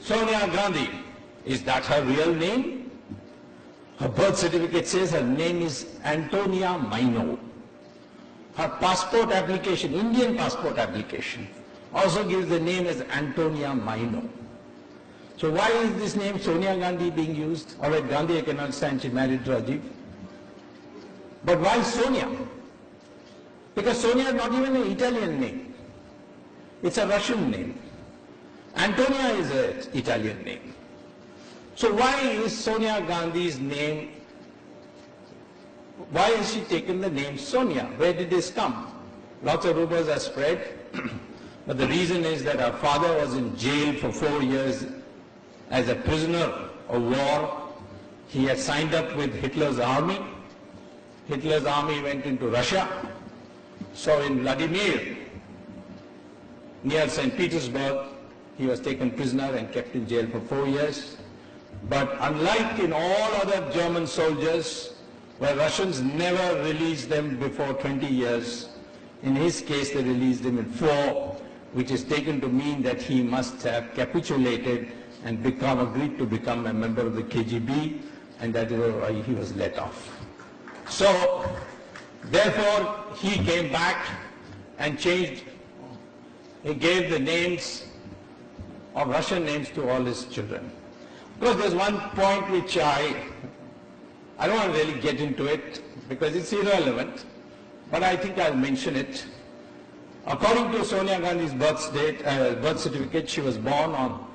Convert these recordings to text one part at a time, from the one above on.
Sonia Gandhi, is that her real name? Her birth certificate says her name is Antonia Maino. Her passport application, Indian passport application, also gives the name as Antonia Maino. So why is this name Sonia Gandhi being used? All right, Gandhi I can understand, she married Rajiv. But why Sonia? Because Sonia is not even an Italian name. It's a Russian name. Antonia is an Italian name. So why is Sonia Gandhi's name, why has she taken the name Sonia? Where did this come? Lots of rumors are spread. But the reason is that her father was in jail for 4 years as a prisoner of war. He had signed up with Hitler's army. Hitler's army went into Russia. So in Vladimir, near St. Petersburg, he was taken prisoner and kept in jail for 4 years. But unlike in all other German soldiers, where Russians never released them before 20 years, in his case they released him in 4, which is taken to mean that he must have capitulated and agreed to become a member of the KGB, and that is why he was let off. So, therefore, he came back and changed, he gave the names of Russian names to all his children. Of course, there's one point which I don't want to really get into it because it's irrelevant, but I think I'll mention it. According to Sonia Gandhi's birth certificate, she was born on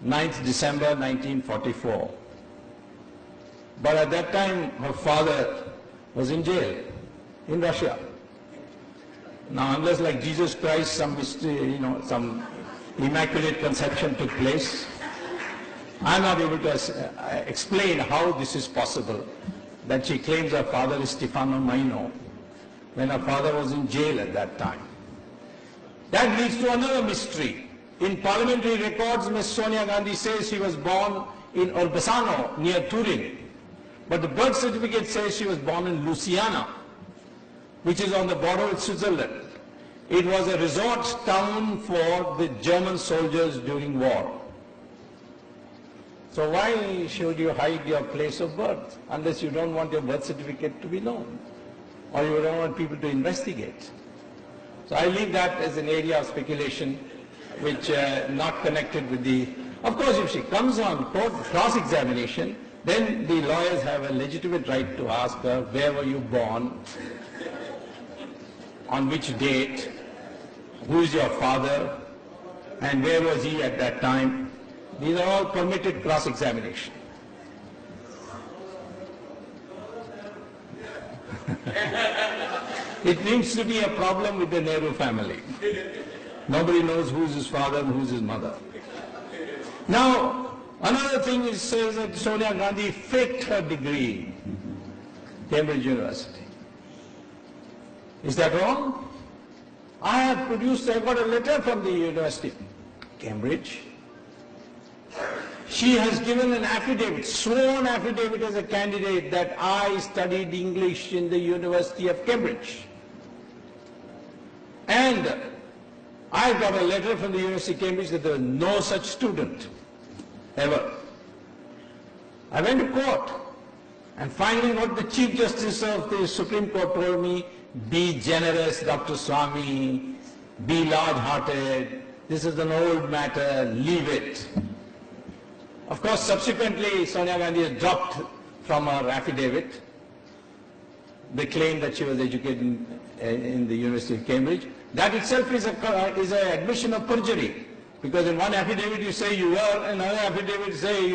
9th December 1944. But at that time, her father was in jail in Russia. Now, unless like Jesus Christ, some mystery, some immaculate conception took place, I'm not able to explain how this is possible, that she claims her father is Stefano Maino, when her father was in jail at that time. That leads to another mystery. In parliamentary records, Ms. Sonia Gandhi says she was born in Olbasano, near Turin. But the birth certificate says she was born in Louisiana, which is on the border with Switzerland. It was a resort town for the German soldiers during war. So why should you hide your place of birth unless you don't want your birth certificate to be known or you don't want people to investigate? So I leave that as an area of speculation which not connected with the... Of course, if she comes on court cross-examination, then the lawyers have a legitimate right to ask her, where were you born, on which date, who is your father, and where was he at that time. These are all permitted cross-examination. It seems to be a problem with the Nehru family. Nobody knows who's his father and who's his mother. Now, another thing is says that Sonia Gandhi faked her degree, Cambridge University. Is that wrong? I got a letter from the University of Cambridge. She has given an affidavit, sworn affidavit as a candidate that I studied English in the University of Cambridge. And I got a letter from the University of Cambridge that there was no such student, ever. I went to court, and finally what the Chief Justice of the Supreme Court told me, be generous, Dr. Swami, be large-hearted, this is an old matter, leave it. Of course, subsequently, Sonia Gandhi has dropped from her affidavit the claim that she was educated in the University of Cambridge. That itself is an admission of perjury, because in one affidavit you say you were, in another affidavit you say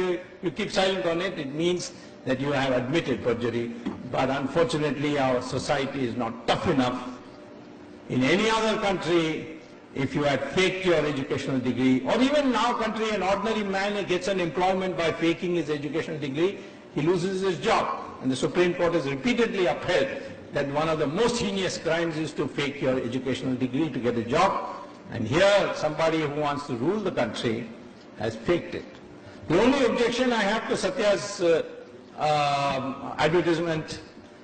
you keep silent on it. It means that you have admitted perjury. But unfortunately, our society is not tough enough. In any other country, if you had faked your educational degree, or even in our country, an ordinary man gets an employment by faking his educational degree, he loses his job. And the Supreme Court has repeatedly upheld that one of the most heinous crimes is to fake your educational degree to get a job. And here, somebody who wants to rule the country has faked it. The only objection I have to Satya's advertisement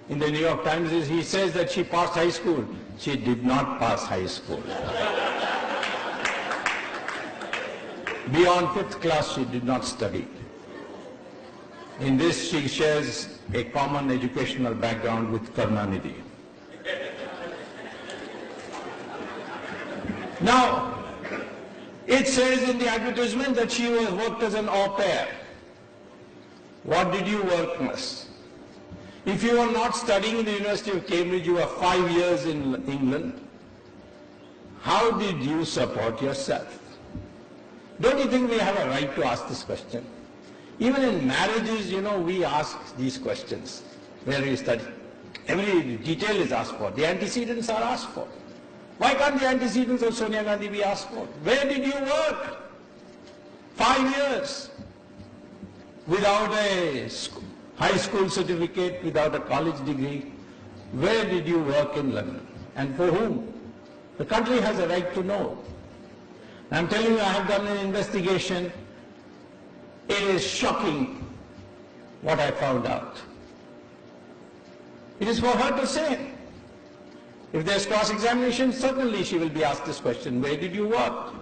in the New York Times is he says that she passed high school. She did not pass high school. Beyond 5th class, she did not study. In this, she shares a common educational background with Karunanidhi. Now, it says in the advertisement that she worked as an au pair. What did you work, miss? If you were not studying in the University of Cambridge, you were 5 years in England, how did you support yourself? Don't you think we have a right to ask this question? Even in marriages, we ask these questions. Where do you study? Every detail is asked for. The antecedents are asked for. Why can't the antecedents of Sonia Gandhi be asked for? Where did you work? 5 years. Without a high school certificate, without a college degree. Where did you work in London? And for whom? The country has a right to know. I'm telling you, I have done an investigation. It is shocking what I found out. It is for her to say. If there's cross-examination, certainly she will be asked this question. Where did you work?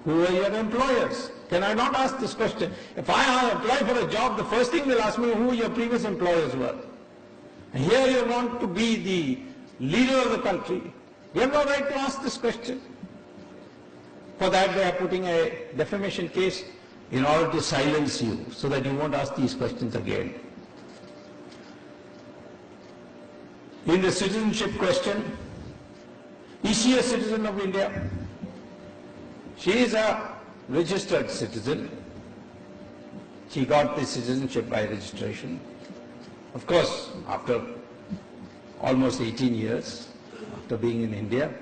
Who were your employers? Can I not ask this question? If I apply for a job, the first thing they'll ask me who your previous employers were. And here you want to be the leader of the country. You have no right to ask this question. For that, they are putting a defamation case in order to silence you, so that you won't ask these questions again. In the citizenship question, is she a citizen of India? She is a registered citizen. She got the citizenship by registration. Of course, after almost 18 years, after being in India.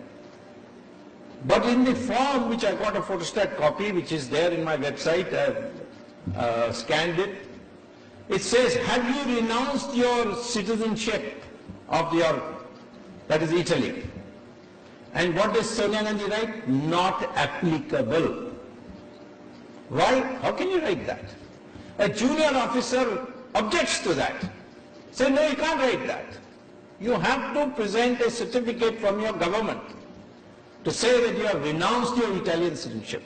But in the form which I got a photostat copy, which is there in my website, I've scanned it. It says, have you renounced your citizenship of that is Italy? And what does Sonia Gandhi write? Not applicable. Why? How can you write that? A junior officer objects to that. Say, no, you can't write that. You have to present a certificate from your government to say that you have renounced your Italian citizenship.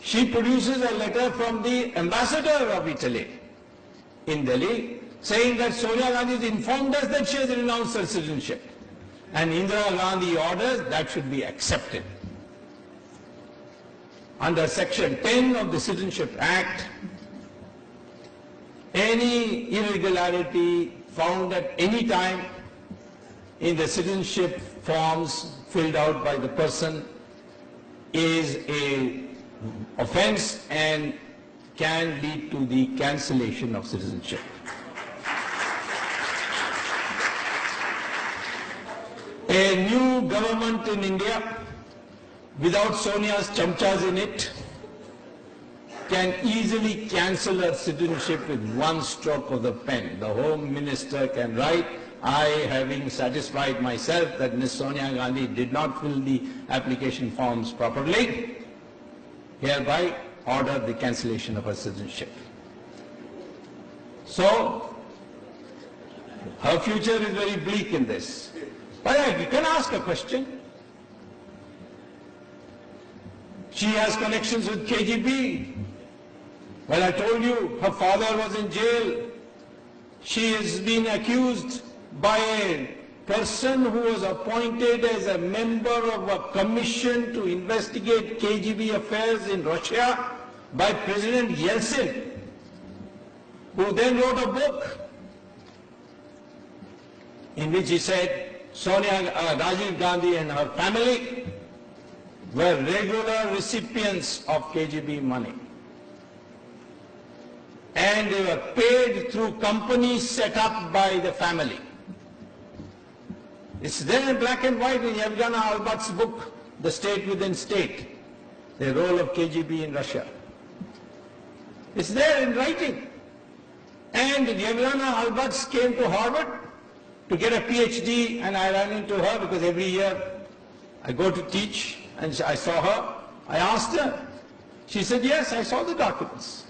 She produces a letter from the ambassador of Italy in Delhi saying that Sonia Gandhi has informed us that she has renounced her citizenship. And Indira Gandhi orders that should be accepted. Under Section 10 of the Citizenship Act, any irregularity found at any time in the citizenship forms filled out by the person is an offense and can lead to the cancellation of citizenship. A new government in India, without Sonia's chamchas in it, can easily cancel her citizenship with one stroke of the pen. The Home Minister can write, I, having satisfied myself that Ms. Sonia Gandhi did not fill the application forms properly, hereby order the cancellation of her citizenship. So, her future is very bleak in this. But you can ask a question. She has connections with KGB. Well, I told you, her father was in jail. She has been accused by a person who was appointed as a member of a commission to investigate KGB affairs in Russia by President Yeltsin, who then wrote a book in which he said Rajiv Gandhi and her family were regular recipients of KGB money. And they were paid through companies set up by the family. It's there in black and white in Yevgeny Albat's book, The State Within State, the role of KGB in Russia. It's there in writing. And Yevgeny Albat came to Harvard to get a PhD, and I ran into her because every year I go to teach, and I saw her. I asked her. She said, yes, I saw the documents.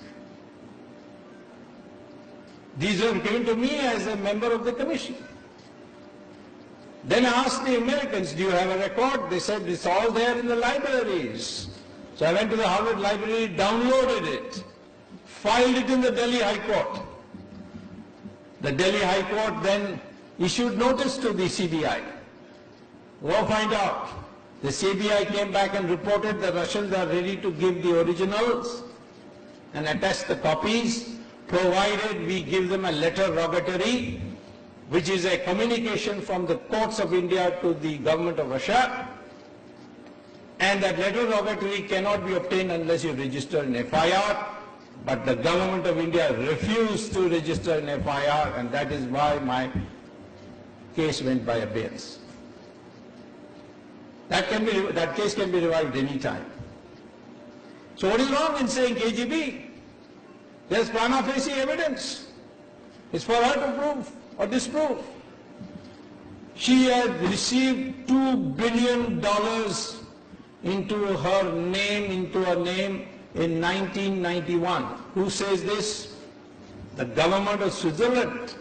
These were given to me as a member of the commission. Then I asked the Americans, do you have a record? They said, it's all there in the libraries. So I went to the Harvard Library, downloaded it, filed it in the Delhi High Court. The Delhi High Court then issued notice to the CBI. Go find out. The CBI came back and reported the Russians are ready to give the originals and attest the copies, provided we give them a letter rogatory, which is a communication from the courts of India to the government of Russia. And that letter rogatory cannot be obtained unless you register an FIR. But the government of India refused to register an FIR, and that is why my case went by abeyance. That case can be revived any time. So what is wrong in saying KGB? There's prima facie evidence. It's for her to prove or disprove. She had received $2 billion into her name in 1991. Who says this? The government of Switzerland.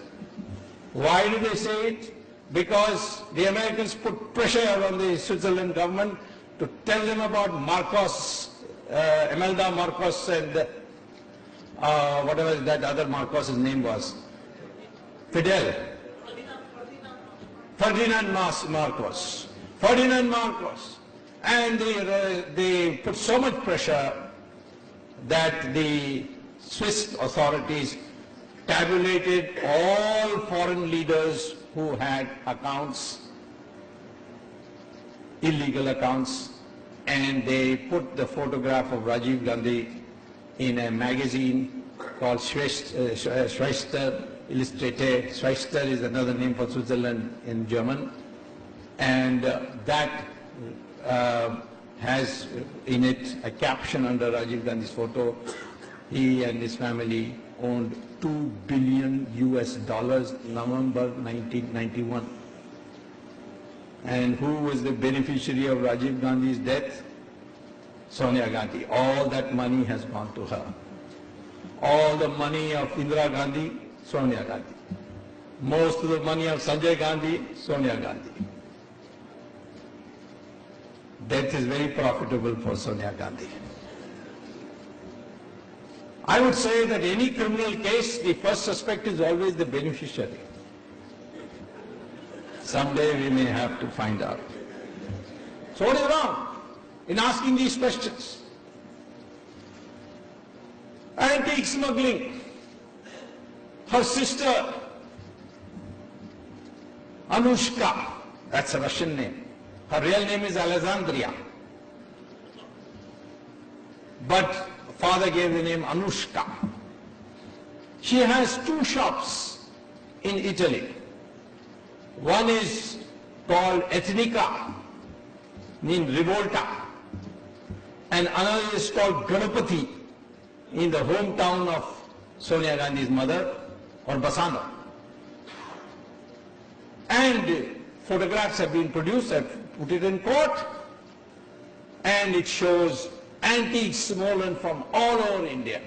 Why do they say it? Because the Americans put pressure on the Switzerland government to tell them about Marcos, Imelda Marcos and whatever that other Marcos's name was. Fidel. Ferdinand Marcos. Ferdinand Marcos. And they put so much pressure that the Swiss authorities tabulated all foreign leaders who had accounts, illegal accounts, and they put the photograph of Rajiv Gandhi in a magazine called Schwester Illustrated. Schwester is another name for Switzerland in German. And that has in it a caption under Rajiv Gandhi's photo. He and his family owned $2 billion November 1991. And who was the beneficiary of Rajiv Gandhi's death? Sonia Gandhi. All that money has gone to her. All the money of Indira Gandhi, Sonia Gandhi. Most of the money of Sanjay Gandhi, Sonia Gandhi. Death is very profitable for Sonia Gandhi. I would say that any criminal case, the first suspect is always the beneficiary. Someday we may have to find out. So what is wrong in asking these questions? Antique smuggling. Her sister, Anushka, that's a Russian name. Her real name is Alexandria. But father gave the name Anushka. She has two shops in Italy. One is called Ethnica, meaning Rivolta, and another is called Ganapati, in the hometown of Sonia Gandhi's mother, or Bassano. And photographs have been produced, I've put it in court, and it shows antiques stolen from all over India.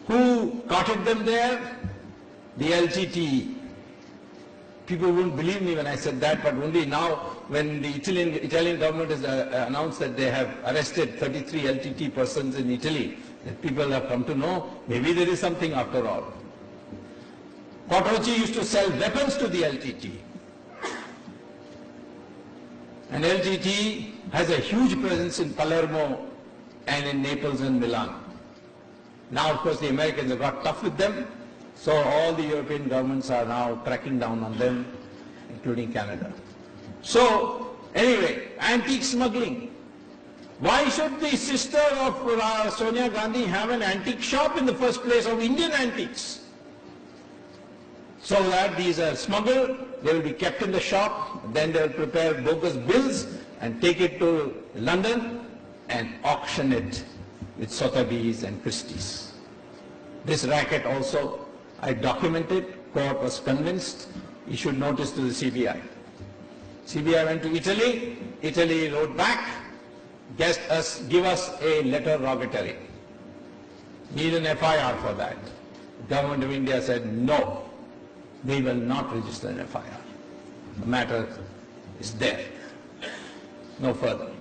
Who carted them there? The LTTE. People wouldn't believe me when I said that, but only now when the Italian government has announced that they have arrested 33 LTT persons in Italy, that people have come to know maybe there is something after all. Quattrochi used to sell weapons to the LTT. And LTT has a huge presence in Palermo and in Naples and Milan. Now, of course, the Americans have got tough with them, so all the European governments are now cracking down on them, including Canada. So, anyway, antique smuggling. Why should the sister of Sonia Gandhi have an antique shop in the first place of Indian antiques? So that these are smuggled, they will be kept in the shop, then they will prepare bogus bills and take it to London and auction it with Sotheby's and Christie's. This racket also I documented, court was convinced, issued notice to the CBI. CBI went to Italy, Italy wrote back, give us a letter rogatory. Need an FIR for that. The government of India said no. We will not register an FIR. The matter is there. No further.